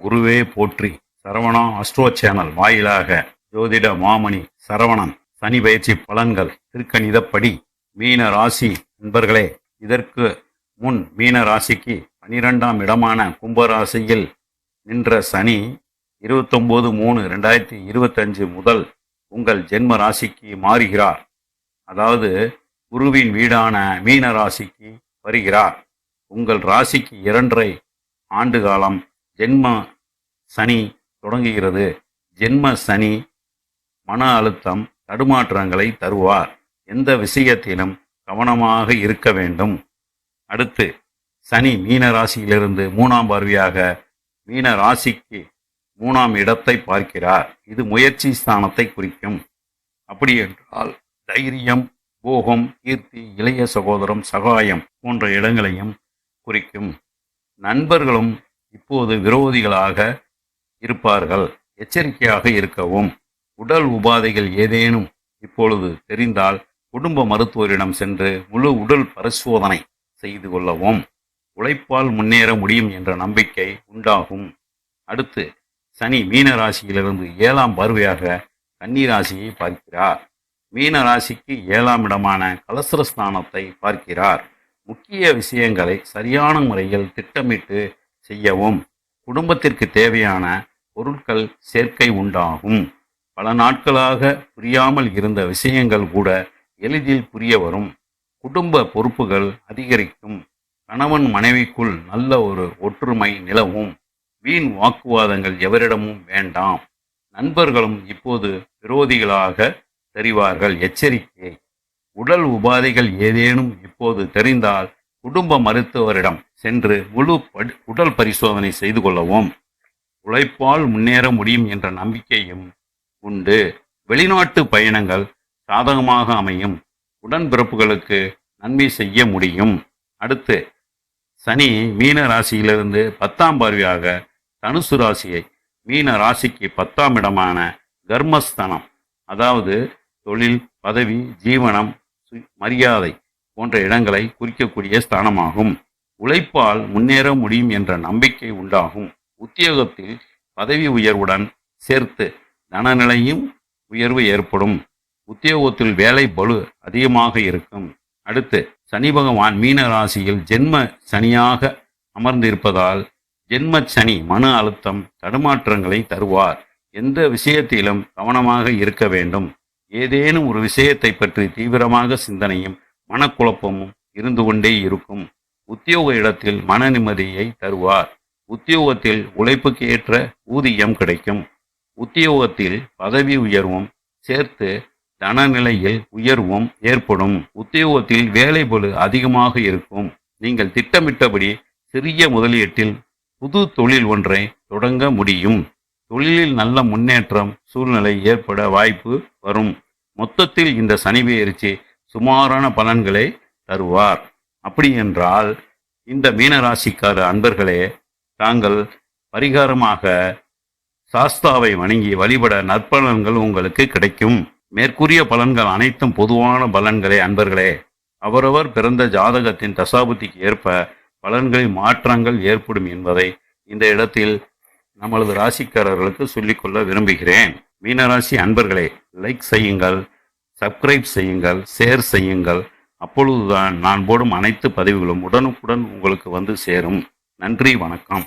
குருவே போற்றி. Saravana astro channel வாயிலாக ஜோதிட மாமணி சரவணன் சனி பயிற்சி பலன்கள் திருக்கணிதப்படி மீன ராசி நண்பர்களே, இதற்கு முன் மீன ராசிக்கு 12ஆம் இடமான கும்பராசியில் நின்ற சனி 29/3/2025 முதல் உங்கள் ஜென்ம ராசிக்கு மாறுகிறார். அதாவது குருவின் வீடான மீன ராசிக்கு வருகிறார். உங்கள் ராசிக்கு 2.5 ஆண்டு காலம் ஜென்ம சனி தொடங்குகிறது. ஜென்ம சனி மன அழுத்தம், தடுமாற்றங்களை தருவார். எந்த விஷயத்திலும் கவனமாக இருக்க வேண்டும். அடுத்து சனி மீன ராசியிலிருந்து 3ஆம் பார்வையாக மீன ராசிக்கு 3ஆம் இடத்தை பார்க்கிறார். இது முயற்சி ஸ்தானத்தை குறிக்கும். அப்படி என்றால் தைரியம், போகம், கீர்த்தி, இளைய சகோதரம், சகாயம் போன்ற இடங்களையும் குறிக்கும். நண்பர்களும் இப்போது விரோதிகளாக இருப்பார்கள். எச்சரிக்கையாக இருக்கவும். உடல் உபாதைகள் ஏதேனும் இப்பொழுது தெரிந்தால் குடும்ப மருத்துவரிடம் சென்று முழு உடல் பரிசோதனை செய்து கொள்ளவும். உழைப்பால் முன்னேற முடியும் என்ற நம்பிக்கை உண்டாகும். அடுத்து சனி மீன ராசியிலிருந்து 7ஆம் பார்வையாக கன்னி ராசியை பார்க்கிறார். மீன ராசிக்கு 7ஆம் இடமான கலசரஸ்தானத்தை பார்க்கிறார். முக்கிய விஷயங்களை சரியான முறையில் திட்டமிட்டு செய்யவும். குடும்பத்திற்கு தேவையான பொருட்கள் சேர்க்கை உண்டாகும். பல நாட்களாக புரியாமல் இருந்த விஷயங்கள் கூட எளிதில் புரிய வரும். குடும்ப பொறுப்புகள் அதிகரிக்கும். கணவன் மனைவிக்குள் நல்ல ஒரு ஒற்றுமை நிலவும். வீண் வாக்குவாதங்கள் எவரிடமும் வேண்டாம். நண்பர்களும் இப்போது விரோதிகளாக தெரிவார்கள். எச்சரிக்கை. உடல் உபாதைகள் ஏதேனும் இப்போது தெரிந்தால் குடும்ப மருத்துவரிடம் சென்று முழு உடல் பரிசோதனை செய்து கொள்ளவும். உழைப்பால் முன்னேற முடியும் என்ற நம்பிக்கையும் உண்டு. வெளிநாட்டு பயணங்கள் சாதகமாக அமையும். உடன்பிறப்புகளுக்கு நன்மை செய்ய முடியும். அடுத்து சனி மீன ராசியிலிருந்து 10ஆம் பார்வையாக தனுசு ராசியை மீன ராசிக்கு 10ஆம் இடமான கர்மஸ்தானம், அதாவது தொழில், பதவி, ஜீவனம், மரியாதை போன்ற இடங்களை குறிக்கக்கூடிய ஸ்தானமாகும். உழைப்பால் முன்னேற முடியும் என்ற நம்பிக்கை உண்டாகும். உத்தியோகத்தில் பதவி உயர்வுடன் சேர்த்து தனநிலையும் உயர்வு ஏற்படும். உத்தியோகத்தில் வேலை பளு அதிகமாக இருக்கும். அடுத்து சனி பகவான் மீன ராசியில் ஜென்ம சனியாக அமர்ந்திருப்பதால் ஜென்ம சனி மன அழுத்தம், தடுமாற்றங்களை தருவார். எந்த விஷயத்திலும் கவனமாக இருக்க வேண்டும். ஏதேனும் ஒரு விஷயத்தை பற்றி தீவிரமாக சிந்தனையும் மனக்குழப்பமும் இருந்து கொண்டே இருக்கும். உத்தியோக இடத்தில் மன நிம்மதியை தருவார். உத்தியோகத்தில் உழைப்புக்கு ஏற்ற ஊதியம் கிடைக்கும். உத்தியோகத்தில் பதவி உயர்வும் சேர்த்து தனநிலையில் உயர்வும் ஏற்படும். உத்தியோகத்தில் வேலை பளு அதிகமாக இருக்கும். நீங்கள் திட்டமிட்டபடி சிறிய முதலீட்டில் புது தொழில் ஒன்றை தொடங்க முடியும். தொழிலில் நல்ல முன்னேற்றம் சூழ்நிலை ஏற்பட வாய்ப்பு வரும். மொத்தத்தில் இந்த சனி பெயர்ச்சி சுமாரான பலன்களை தருவார். அப்படி என்றால் இந்த மீனராசிக்கார அன்பர்களே, தாங்கள் பரிகாரமாக சாஸ்தாவை வணங்கி வழிபட நற்பலன்கள் உங்களுக்கு கிடைக்கும். மேற்கூறிய பலன்கள் அனைத்தும் பொதுவான பலன்களே அன்பர்களே. அவரவர் பிறந்த ஜாதகத்தின் தசாபுத்திக்கு ஏற்ப பலன்களில் மாற்றங்கள் ஏற்படும் என்பதை இந்த இடத்தில் நமது ராசிக்காரர்களுக்கு சொல்லிக்கொள்ள விரும்புகிறேன். மீனராசி அன்பர்களே, லைக் செய்யுங்கள், சப்ஸ்கிரைப் செய்யுங்கள், ஷேர் செய்யுங்கள். அப்பொழுதுதான் நான் போடும் அனைத்து பதிவுகளும் உடனுக்குடன் உங்களுக்கு வந்து சேரும். நன்றி, வணக்கம்.